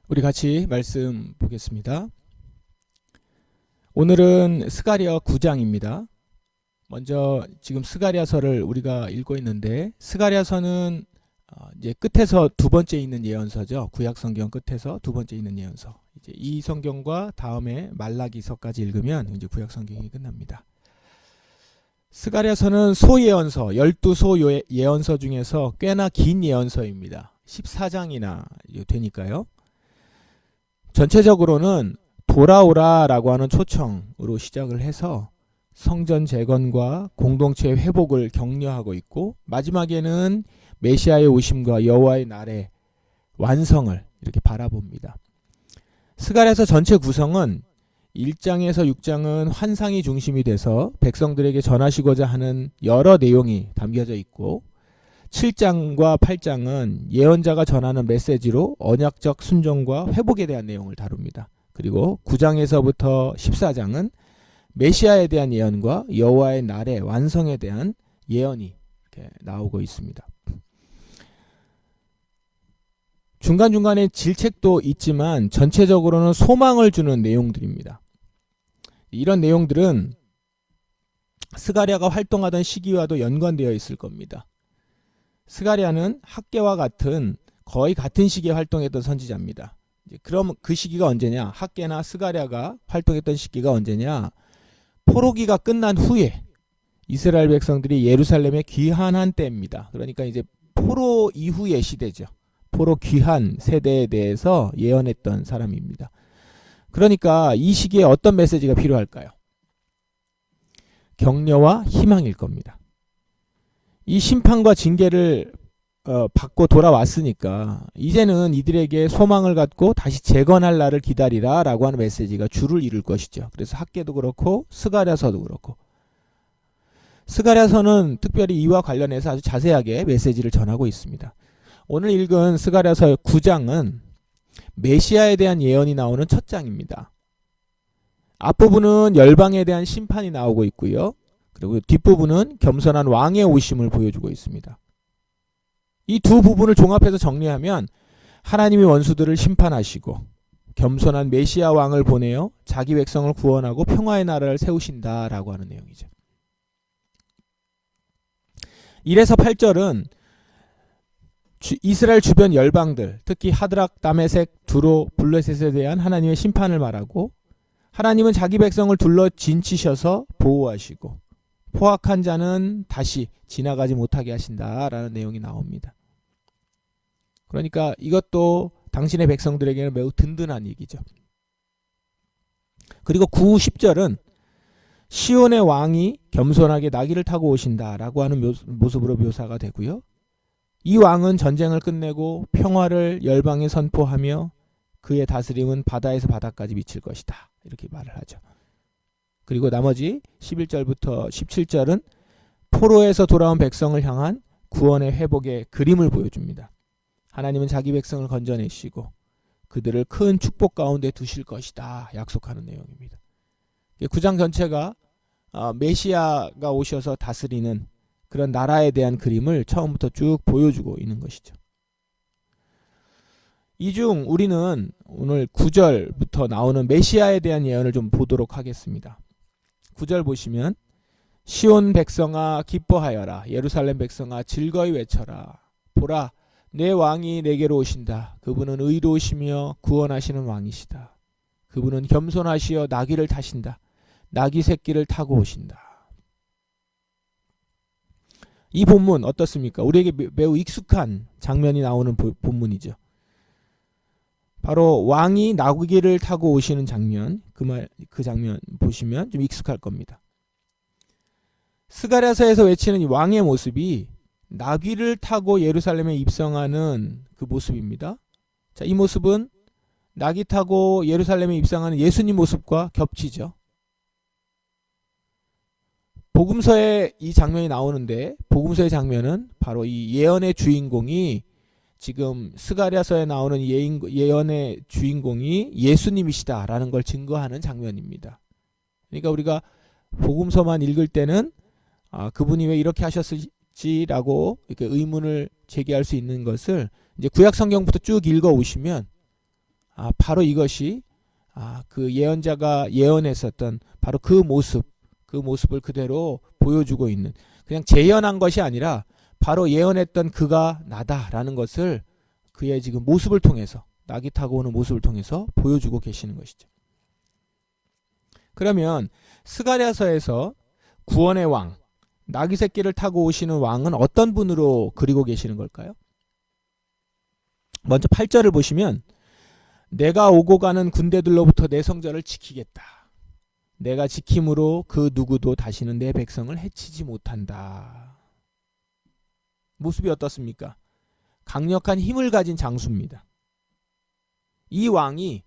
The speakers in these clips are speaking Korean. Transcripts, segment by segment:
우리 같이 말씀 보겠습니다. 오늘은 스가랴 9장입니다. 먼저 지금 스가랴서를 우리가 읽고 있는데, 스가랴서는 이제 끝에서 두 번째 있는 예언서죠. 구약 성경 끝에서 두 번째 있는 예언서. 이제 이 성경과 다음에 말라기서까지 읽으면 이제 구약 성경이 끝납니다. 스가랴서는 소예언서, 12소 예언서 중에서 꽤나 긴 예언서입니다. 14장이나 되니까요. 전체적으로는 돌아오라라고 하는 초청으로 시작을 해서 성전 재건과 공동체 회복을 격려하고 있고, 마지막에는 메시아의 오심과 여호와의 날의 완성을 이렇게 바라봅니다. 스가랴서 전체 구성은 1장에서 6장은 환상이 중심이 돼서 백성들에게 전하시고자 하는 여러 내용이 담겨져 있고, 7장과 8장은 예언자가 전하는 메시지로 언약적 순종과 회복에 대한 내용을 다룹니다. 그리고 9장에서부터 14장은 메시아에 대한 예언과 여호와의 날의 완성에 대한 예언이 이렇게 나오고 있습니다. 중간중간에 질책도 있지만 전체적으로는 소망을 주는 내용들입니다. 이런 내용들은 스가랴가 활동하던 시기와도 연관되어 있을 겁니다. 스가랴는 학개와 같은 거의 같은 시기에 활동했던 선지자입니다. 그럼 그 시기가 언제냐? 학개나 스가랴가 활동했던 시기가 언제냐? 포로기가 끝난 후에 이스라엘 백성들이 예루살렘에 귀환한 때입니다. 그러니까 이제 포로 이후의 시대죠. 포로 귀환 세대에 대해서 예언했던 사람입니다. 그러니까 이 시기에 어떤 메시지가 필요할까요? 격려와 희망일 겁니다. 이 심판과 징계를 받고 돌아왔으니까 이제는 이들에게 소망을 갖고 다시 재건할 날을 기다리라 라고 하는 메시지가 주를 이룰 것이죠. 그래서 학개도 그렇고 스가랴서도 그렇고, 스가랴서는 특별히 이와 관련해서 아주 자세하게 메시지를 전하고 있습니다. 오늘 읽은 스가랴서 9장은 메시아에 대한 예언이 나오는 첫 장입니다. 앞부분은 열방에 대한 심판이 나오고 있고요. 그리고 뒷부분은 겸손한 왕의 오심을 보여주고 있습니다. 이 두 부분을 종합해서 정리하면 하나님이 원수들을 심판하시고 겸손한 메시아 왕을 보내어 자기 백성을 구원하고 평화의 나라를 세우신다라고 하는 내용이죠. 1에서 8절은 이스라엘 주변 열방들, 특히 하드락, 다메섹, 두로, 블레셋에 대한 하나님의 심판을 말하고, 하나님은 자기 백성을 둘러 진치셔서 보호하시고 포악한 자는 다시 지나가지 못하게 하신다라는 내용이 나옵니다. 그러니까 이것도 당신의 백성들에게는 매우 든든한 얘기죠. 그리고 9, 10절은 시온의 왕이 겸손하게 나귀를 타고 오신다라고 하는 모습으로 묘사가 되고요. 이 왕은 전쟁을 끝내고 평화를 열방에 선포하며 그의 다스림은 바다에서 바다까지 미칠 것이다, 이렇게 말을 하죠. 그리고 나머지 11절부터 17절은 포로에서 돌아온 백성을 향한 구원의 회복의 그림을 보여줍니다. 하나님은 자기 백성을 건져내시고 그들을 큰 축복 가운데 두실 것이다 약속하는 내용입니다. 9장 전체가 메시아가 오셔서 다스리는 그런 나라에 대한 그림을 처음부터 쭉 보여주고 있는 것이죠. 이 중 우리는 오늘 9절부터 나오는 메시아에 대한 예언을 좀 보도록 하겠습니다. 9절 보시면 시온 백성아 기뻐하여라, 예루살렘 백성아 즐거이 외쳐라. 보라, 내 왕이 내게로 오신다. 그분은 의로우시며 구원하시는 왕이시다. 그분은 겸손하시어 나귀를 타신다. 나귀 새끼를 타고 오신다. 이 본문 어떻습니까? 우리에게 매우 익숙한 장면이 나오는 본문이죠. 바로 왕이 나귀를 타고 오시는 장면, 그 장면 보시면 좀 익숙할 겁니다. 스가랴서에서 외치는 이 왕의 모습이 나귀를 타고 예루살렘에 입성하는 그 모습입니다. 자, 이 모습은 나귀 타고 예루살렘에 입성하는 예수님 모습과 겹치죠. 복음서에 이 장면이 나오는데, 복음서의 장면은 바로 이 예언의 주인공이, 지금 스가랴서에 나오는 예언의 주인공이 예수님이시다라는 걸 증거하는 장면입니다. 그러니까 우리가 복음서만 읽을 때는 그분이 왜 이렇게 하셨을지라고 이렇게 의문을 제기할 수 있는 것을 이제 구약 성경부터 쭉 읽어 오시면 바로 이것이 그 예언자가 예언했었던 바로 그 모습을 그대로 보여주고 있는, 그냥 재현한 것이 아니라 바로 예언했던 그가 나다라는 것을 그의 지금 모습을 통해서, 낙이 타고 오는 모습을 통해서 보여주고 계시는 것이죠. 그러면 스가랴서에서 구원의 왕, 낙이 새끼를 타고 오시는 왕은 어떤 분으로 그리고 계시는 걸까요? 먼저 8절을 보시면 내가 오고 가는 군대들로부터 내 성전을 지키겠다. 내가 지킴으로 그 누구도 다시는 내 백성을 해치지 못한다. 모습이 어떻습니까? 강력한 힘을 가진 장수입니다. 이 왕이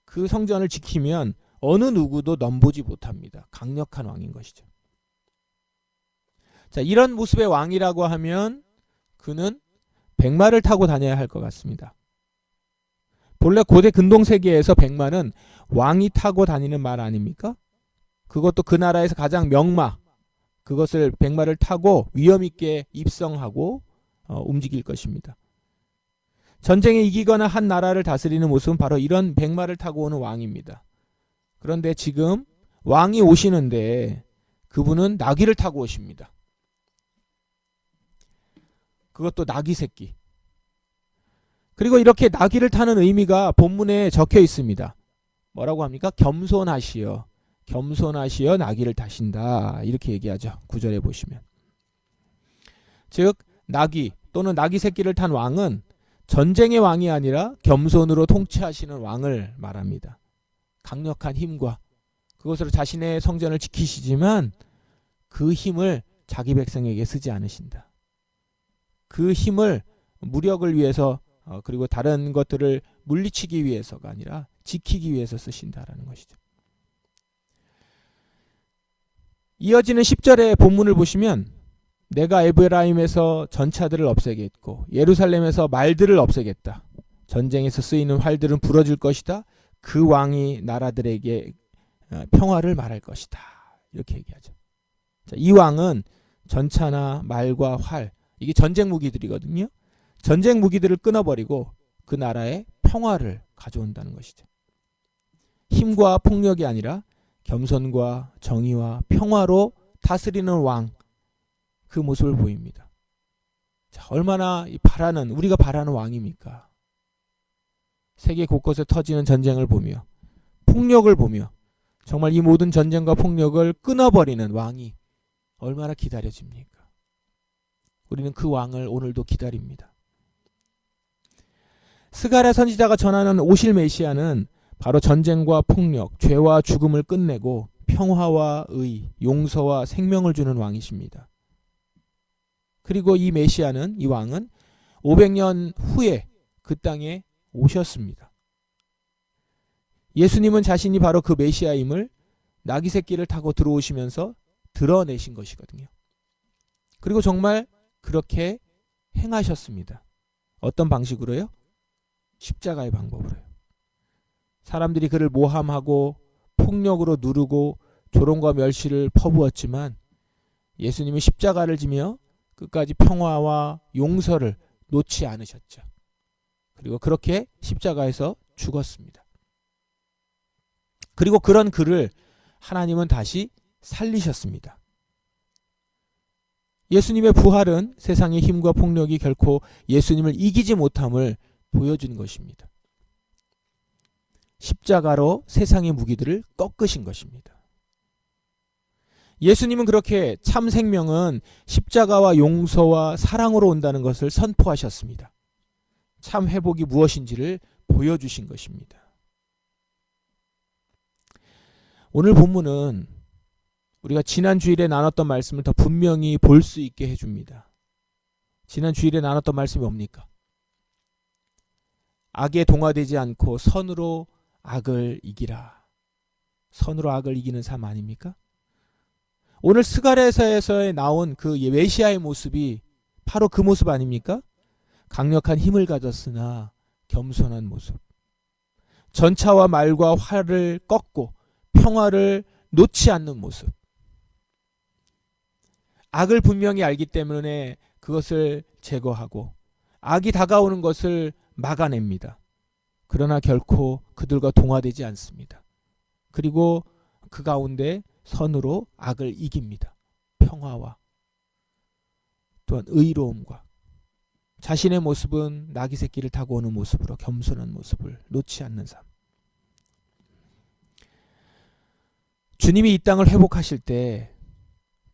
그 성전을 지키면 어느 누구도 넘보지 못합니다. 강력한 왕인 것이죠. 자, 이런 모습의 왕이라고 하면 그는 백마를 타고 다녀야 할 것 같습니다. 본래 고대 근동세계에서 백마는 왕이 타고 다니는 말 아닙니까? 그것도 그 나라에서 가장 명마, 그것을 백마를 타고 위험있게 입성하고 움직일 것입니다. 전쟁에 이기거나 한 나라를 다스리는 모습은 바로 이런 백마를 타고 오는 왕입니다. 그런데 지금 왕이 오시는데 그분은 나귀를 타고 오십니다. 그것도 나귀 새끼. 그리고 이렇게 나귀를 타는 의미가 본문에 적혀 있습니다. 뭐라고 합니까? 겸손하시어. 겸손하시어 나귀를 타신다. 이렇게 얘기하죠. 9절에 보시면. 즉 나귀 또는 나귀 새끼를 탄 왕은 전쟁의 왕이 아니라 겸손으로 통치하시는 왕을 말합니다. 강력한 힘과 그것으로 자신의 성전을 지키시지만 그 힘을 자기 백성에게 쓰지 않으신다. 그 힘을 무력을 위해서 그리고 다른 것들을 물리치기 위해서가 아니라 지키기 위해서 쓰신다라는 것이죠. 이어지는 10절의 본문을 보시면 내가 에브라임에서 전차들을 없애겠고 예루살렘에서 말들을 없애겠다. 전쟁에서 쓰이는 활들은 부러질 것이다. 그 왕이 나라들에게 평화를 말할 것이다. 이렇게 얘기하죠. 자, 이 왕은 전차나 말과 활, 이게 전쟁 무기들이거든요. 전쟁 무기들을 끊어버리고 그 나라에 평화를 가져온다는 것이죠. 힘과 폭력이 아니라 겸손과 정의와 평화로 다스리는 왕, 그 모습을 보입니다. 자, 얼마나 우리가 바라는 왕입니까? 세계 곳곳에 터지는 전쟁을 보며 폭력을 보며 정말 이 모든 전쟁과 폭력을 끊어버리는 왕이 얼마나 기다려집니까? 우리는 그 왕을 오늘도 기다립니다. 스가랴 선지자가 전하는 오실 메시아는 바로 전쟁과 폭력, 죄와 죽음을 끝내고 평화와 의, 용서와 생명을 주는 왕이십니다. 그리고 이 메시아는, 이 왕은 500년 후에 그 땅에 오셨습니다. 예수님은 자신이 바로 그 메시아임을 나귀 새끼를 타고 들어오시면서 드러내신 것이거든요. 그리고 정말 그렇게 행하셨습니다. 어떤 방식으로요? 십자가의 방법으로요. 사람들이 그를 모함하고 폭력으로 누르고 조롱과 멸시를 퍼부었지만 예수님은 십자가를 지며 끝까지 평화와 용서를 놓지 않으셨죠. 그리고 그렇게 십자가에서 죽었습니다. 그리고 그런 그를 하나님은 다시 살리셨습니다. 예수님의 부활은 세상의 힘과 폭력이 결코 예수님을 이기지 못함을 보여준 것입니다. 십자가로 세상의 무기들을 꺾으신 것입니다. 예수님은 그렇게 참 생명은 십자가와 용서와 사랑으로 온다는 것을 선포하셨습니다. 참 회복이 무엇인지를 보여주신 것입니다. 오늘 본문은 우리가 지난 주일에 나눴던 말씀을 더 분명히 볼 수 있게 해줍니다. 지난 주일에 나눴던 말씀이 뭡니까? 악에 동화되지 않고 선으로 악을 이기라. 선으로 악을 이기는 삶 아닙니까? 오늘 스가랴서에서 나온 그 메시아의 모습이 바로 그 모습 아닙니까? 강력한 힘을 가졌으나 겸손한 모습. 전차와 말과 활을 꺾고 평화를 놓지 않는 모습. 악을 분명히 알기 때문에 그것을 제거하고 악이 다가오는 것을 막아냅니다. 그러나 결코 그들과 동화되지 않습니다. 그리고 그 가운데 선으로 악을 이깁니다. 평화와 또한 의로움과 자신의 모습은 나귀 새끼를 타고 오는 모습으로 겸손한 모습을 놓지 않는 삶. 주님이 이 땅을 회복하실 때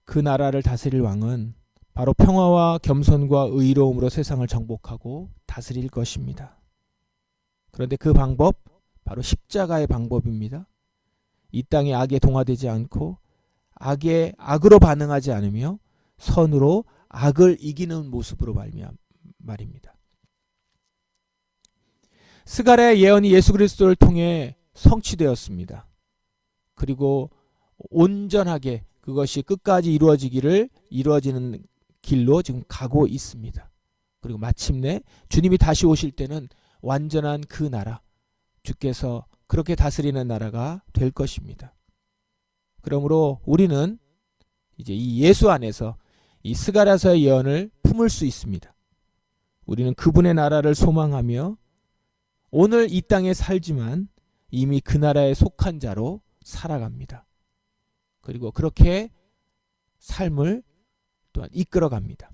그 나라를 다스릴 왕은 바로 평화와 겸손과 의로움으로 세상을 정복하고 다스릴 것입니다. 그런데 그 방법, 바로 십자가의 방법입니다. 이 땅의 악에 동화되지 않고 악에 악으로 반응하지 않으며 선으로 악을 이기는 모습으로 말입니다. 스가랴의 예언이 예수 그리스도를 통해 성취되었습니다. 그리고 온전하게 그것이 끝까지 이루어지는 길로 지금 가고 있습니다. 그리고 마침내 주님이 다시 오실 때는 완전한 그 나라, 주께서 그렇게 다스리는 나라가 될 것입니다. 그러므로 우리는 이제 이 예수 안에서 이 스가랴서의 예언을 품을 수 있습니다. 우리는 그분의 나라를 소망하며 오늘 이 땅에 살지만 이미 그 나라에 속한 자로 살아갑니다. 그리고 그렇게 삶을 또한 이끌어갑니다.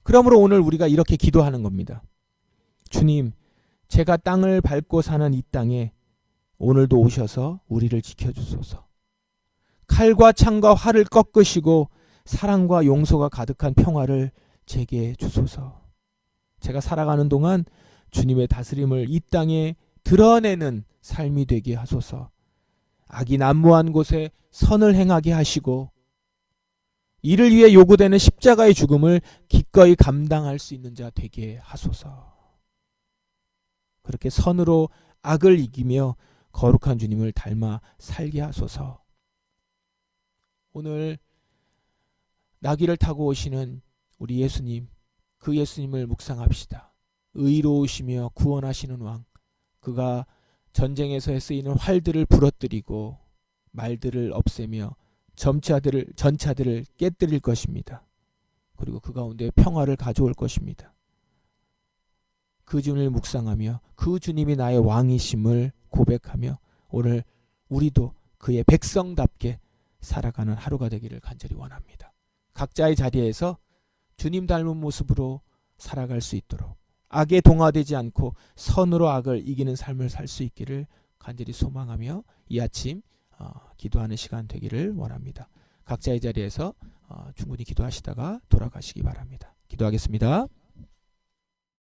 그러므로 오늘 우리가 이렇게 기도하는 겁니다. 주님, 제가 땅을 밟고 사는 이 땅에 오늘도 오셔서 우리를 지켜주소서. 칼과 창과 활을 꺾으시고 사랑과 용서가 가득한 평화를 제게 주소서. 제가 살아가는 동안 주님의 다스림을 이 땅에 드러내는 삶이 되게 하소서. 악이 난무한 곳에 선을 행하게 하시고 이를 위해 요구되는 십자가의 죽음을 기꺼이 감당할 수 있는 자 되게 하소서. 그렇게 선으로 악을 이기며 거룩한 주님을 닮아 살게 하소서. 오늘 나귀를 타고 오시는 우리 예수님, 그 예수님을 묵상합시다. 의로우시며 구원하시는 왕, 그가 전쟁에서 쓰이는 활들을 부러뜨리고 말들을 없애며 전차들을 깨뜨릴 것입니다. 그리고 그 가운데 평화를 가져올 것입니다. 그 주님을 묵상하며 그 주님이 나의 왕이심을 고백하며 오늘 우리도 그의 백성답게 살아가는 하루가 되기를 간절히 원합니다. 각자의 자리에서 주님 닮은 모습으로 살아갈 수 있도록 악에 동화되지 않고 선으로 악을 이기는 삶을 살 수 있기를 간절히 소망하며 이 아침 기도하는 시간 되기를 원합니다. 각자의 자리에서 충분히 기도하시다가 돌아가시기 바랍니다. 기도하겠습니다.